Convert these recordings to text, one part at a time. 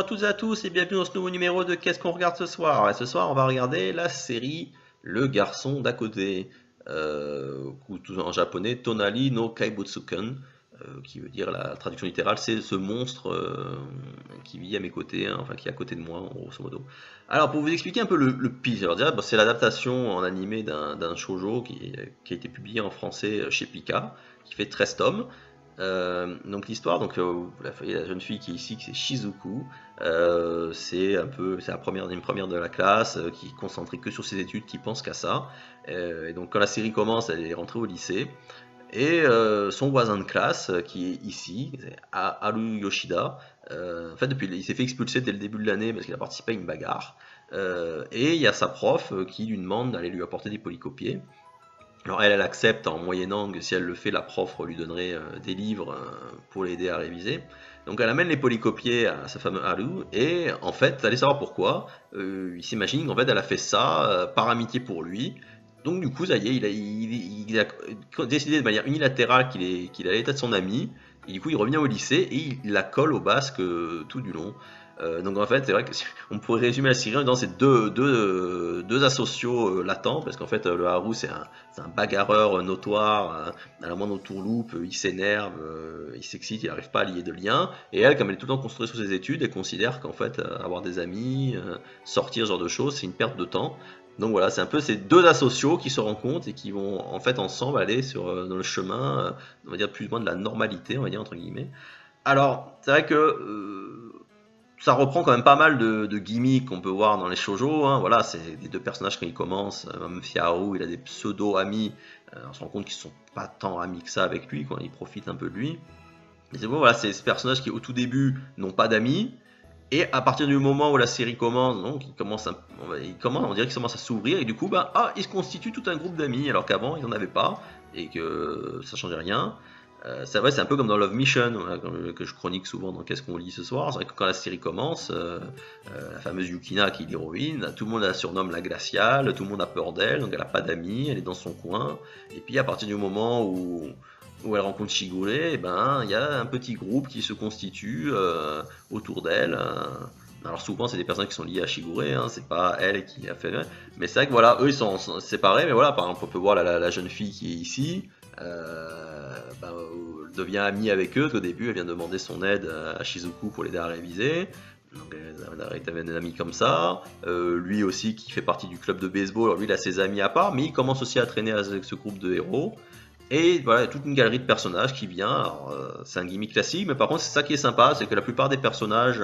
à toutes et à tous et bienvenue dans ce nouveau numéro de Qu'est-ce qu'on regarde ce soir? Et ce soir, on va regarder la série Le garçon d'à côté, ou tout en japonais Tonali no Kaibutsuken, qui veut dire la traduction littérale, c'est ce monstre qui vit à mes côtés, hein, enfin qui est à côté de moi, en grosso modo. Alors, pour vous expliquer un peu le pitch, alors déjà, c'est l'adaptation en animé d'un shoujo qui a été publié en français chez Pika, qui fait 13 tomes. Donc l'histoire, la jeune fille qui est ici, c'est Shizuku. C'est une première de la classe qui est concentrée que sur ses études, qui pense qu'à ça. Et donc quand la série commence, elle est rentrée au lycée. Et son voisin de classe, qui est ici, c'est Haru Yoshida. En fait, il s'est fait expulser dès le début de l'année parce qu'il a participé à une bagarre. Et il y a sa prof qui lui demande d'aller lui apporter des polycopiés. Alors elle accepte en moyennant que si elle le fait, la prof lui donnerait des livres pour l'aider à réviser. Donc elle amène les polycopiés à sa femme Haru, et en fait, allez savoir pourquoi, il s'imagine qu'en fait elle a fait ça par amitié pour lui. Donc du coup, ça y est, il a décidé de manière unilatérale qu'il allait être son ami, et du coup il revient au lycée et il la colle au basque tout du long. Donc en fait, c'est vrai que on pourrait résumer la série en disant c'est deux asociaux latents, parce qu'en fait le Haru c'est un bagarreur notoire, à la moindre tourloupe, il s'énerve, il s'excite, il n'arrive pas à lier de lien, et elle, comme elle est tout le temps construite sur ses études, elle considère qu'en fait avoir des amis, sortir, ce genre de choses, c'est une perte de temps. Donc voilà, c'est un peu ces deux asociaux qui se rencontrent et qui vont en fait ensemble aller dans le chemin, on va dire plus ou moins de la normalité, on va dire entre guillemets. Alors, c'est vrai que ça reprend quand même pas mal de gimmicks qu'on peut voir dans les shoujo, hein. Voilà, c'est les deux personnages quand ils commencent, même si Haru il a des pseudo-amis, on se rend compte qu'ils sont pas tant amis que ça avec lui, quoi, ils profitent un peu de lui. Mais c'est bon, voilà, c'est ces personnages qui au tout début n'ont pas d'amis, et à partir du moment où la série commence, donc on dirait qu'ils commencent à s'ouvrir, et du coup, ils se constituent tout un groupe d'amis, alors qu'avant ils n'en avaient pas, et que ça changeait rien. C'est vrai, c'est un peu comme dans Love Mission, voilà, que je chronique souvent dans Qu'est-ce qu'on lit ce soir. C'est vrai que quand la série commence, la fameuse Yukina qui est l'héroïne, tout le monde la surnomme la glaciale, tout le monde a peur d'elle, donc elle n'a pas d'amis, elle est dans son coin. Et puis à partir du moment où elle rencontre Shigure, eh ben, il y a un petit groupe qui se constitue autour d'elle. Alors souvent c'est des personnes qui sont liées à Shigure, hein, c'est pas elle qui a fait. Mais c'est vrai que voilà, eux ils sont séparés, mais voilà, par exemple on peut voir la jeune fille qui est ici. Devient amie avec eux. Au début, elle vient demander son aide à Shizuku pour l'aider à réviser. Donc, elle a des amis comme ça. Lui aussi, qui fait partie du club de baseball, alors lui, il a ses amis à part, mais il commence aussi à traîner avec ce groupe de héros. Et voilà, toute une galerie de personnages qui vient. Alors, c'est un gimmick classique, mais par contre, c'est ça qui est sympa, c'est que la plupart des personnages,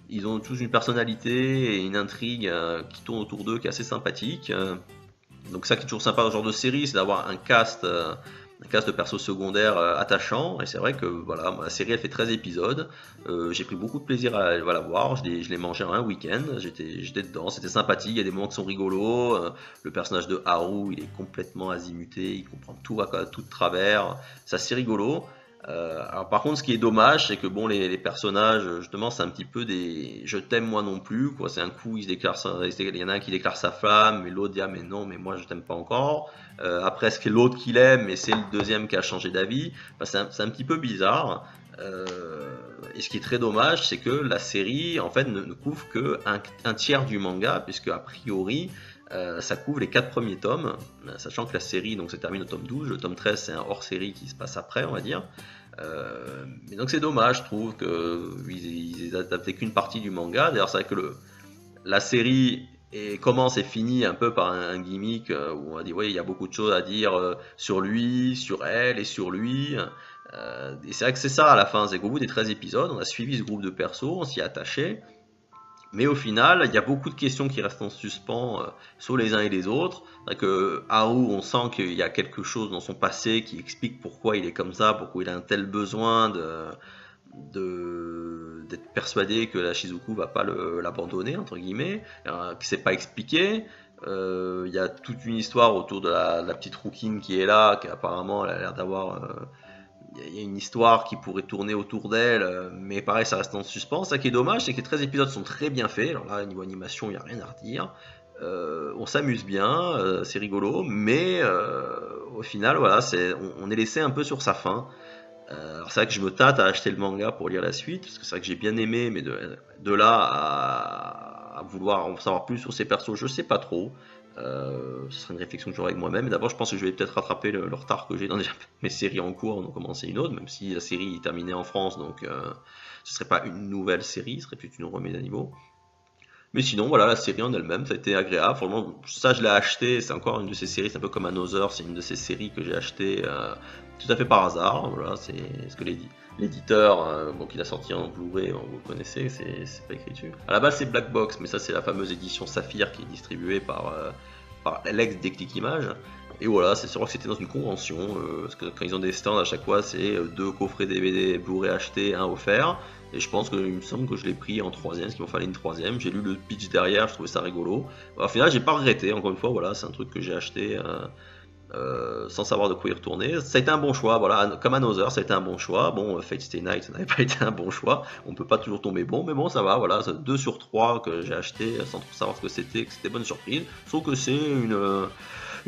ils ont tous une personnalité et une intrigue qui tourne autour d'eux, qui est assez sympathique. Donc ça qui est toujours sympa dans ce genre de série, c'est d'avoir un cast de persos secondaires attachants. Et c'est vrai que voilà, la série elle fait 13 épisodes. J'ai pris beaucoup de plaisir à la voir. Je l'ai mangé en un week-end. J'étais dedans, c'était sympathique. Il y a des moments qui sont rigolos. Le personnage de Haru, il est complètement azimuté. Il comprend tout de travers. C'est assez rigolo. Alors par contre, ce qui est dommage, c'est que bon, les personnages, justement, c'est un petit peu des je t'aime moi non plus, quoi. C'est un coup, il y en a un qui déclare sa femme, mais l'autre dit ah mais non, mais moi je t'aime pas encore. Après, c'est l'autre qui l'aime, mais c'est le deuxième qui a changé d'avis. Enfin, c'est un petit peu bizarre. Et ce qui est très dommage, c'est que la série, en fait, ne couvre que un tiers du manga, puisque a priori, ça couvre les 4 premiers tomes, sachant que la série donc se termine au tome 12, le tome 13 c'est un hors-série qui se passe après, on va dire. Mais donc c'est dommage, je trouve qu'ils aient adapté qu'une partie du manga. D'ailleurs, c'est vrai que la série commence et finit un peu par un gimmick où on dit oui, il y a beaucoup de choses à dire sur lui, sur elle et sur lui. Et c'est vrai que c'est ça à la fin, c'est qu'au bout des 13 épisodes, on a suivi ce groupe de persos, on s'y est attaché. Mais au final, il y a beaucoup de questions qui restent en suspens sur les uns et les autres. Que Haru, on sent qu'il y a quelque chose dans son passé qui explique pourquoi il est comme ça, pourquoi il a un tel besoin d'être persuadé que la Shizuku va pas l'abandonner, entre guillemets, que c'est pas expliqué. Il y a toute une histoire autour de la petite rouquine qui est là, qui apparemment elle a l'air d'avoir il y a une histoire qui pourrait tourner autour d'elle, mais pareil, ça reste en suspens. Ça qui est dommage, c'est que les 13 épisodes sont très bien faits. Alors là, niveau animation, il n'y a rien à redire. On s'amuse bien, c'est rigolo, mais au final, voilà, on est laissé un peu sur sa faim. Alors c'est vrai que je me tâte à acheter le manga pour lire la suite, parce que c'est vrai que j'ai bien aimé, mais de là à vouloir en savoir plus sur ces persos, je sais pas trop. Ce serait une réflexion que j'aurai avec moi-même. Et d'abord, je pense que je vais peut-être rattraper le retard que j'ai dans déjà mes séries en cours, donc commencer une autre, même si la série est terminée en France, donc ce serait pas une nouvelle série, ce serait plutôt une remise à niveau. Mais sinon, voilà, la série en elle-même, ça a été agréable. Franchement, ça, je l'ai acheté. C'est encore une de ces séries. C'est un peu comme Another. C'est une de ces séries que j'ai acheté tout à fait par hasard. Voilà, c'est ce que l'éditeur, bon, qu'il a sorti en Blu-ray, vous le connaissez, c'est pas écrit dessus. À la base, c'est Black Box, mais ça, c'est la fameuse édition Saphir qui est distribuée par l'ex Déclic Images. Et voilà, c'est sûr que c'était dans une convention, parce que quand ils ont des stands à chaque fois, c'est deux coffrets DVD Blu-ray achetés, un offert. Et je pense qu'il me semble que je l'ai pris en troisième, parce qu'il m'en fallait une troisième. J'ai lu le pitch derrière, je trouvais ça rigolo. Au final, j'ai pas regretté, encore une fois, voilà, c'est un truc que j'ai acheté sans savoir de quoi y retourner. Ça a été un bon choix, voilà, comme Another, ça a été un bon choix. Bon, Fate Stay Night, ça n'avait pas été un bon choix. On peut pas toujours tomber bon, mais bon, ça va, voilà, 2 sur 3 que j'ai acheté sans trop savoir ce que c'était bonne surprise. Sauf que c'est une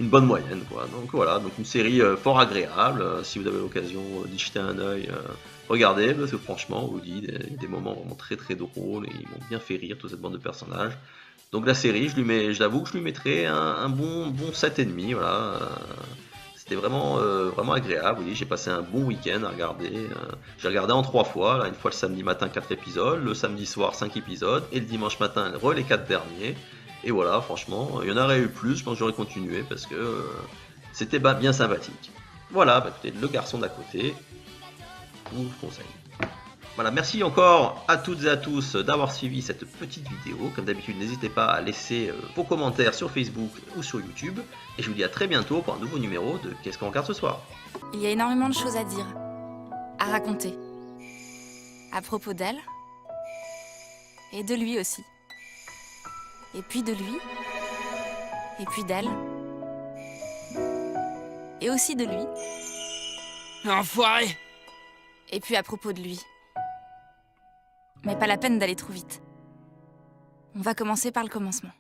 bonne moyenne, quoi. Donc voilà, donc une série fort agréable. Si vous avez l'occasion d'y jeter un œil, regardez, parce que franchement, on vous dit, des moments vraiment très très drôles et ils m'ont bien fait rire, toute cette bande de personnages. Donc la série, je l'avoue que je lui mettrais un bon 7,5, voilà. C'était vraiment agréable, oui, j'ai passé un bon week-end à regarder. J'ai regardé en 3 fois, là, une fois le samedi matin 4 épisodes, le samedi soir 5 épisodes, et le dimanche matin les 4 derniers. Et voilà, franchement, il y en aurait eu plus, je pense que j'aurais continué parce que c'était bien sympathique. Voilà, bah, écoutez, le garçon d'à côté, je vous le conseille. Voilà, merci encore à toutes et à tous d'avoir suivi cette petite vidéo. Comme d'habitude, n'hésitez pas à laisser vos commentaires sur Facebook ou sur YouTube. Et je vous dis à très bientôt pour un nouveau numéro de Qu'est-ce qu'on regarde ce soir. Il y a énormément de choses à dire, à raconter. À propos d'elle, et de lui aussi. Et puis de lui, et puis d'elle. Et aussi de lui. Enfoiré! Et puis à propos de lui. Mais pas la peine d'aller trop vite. On va commencer par le commencement.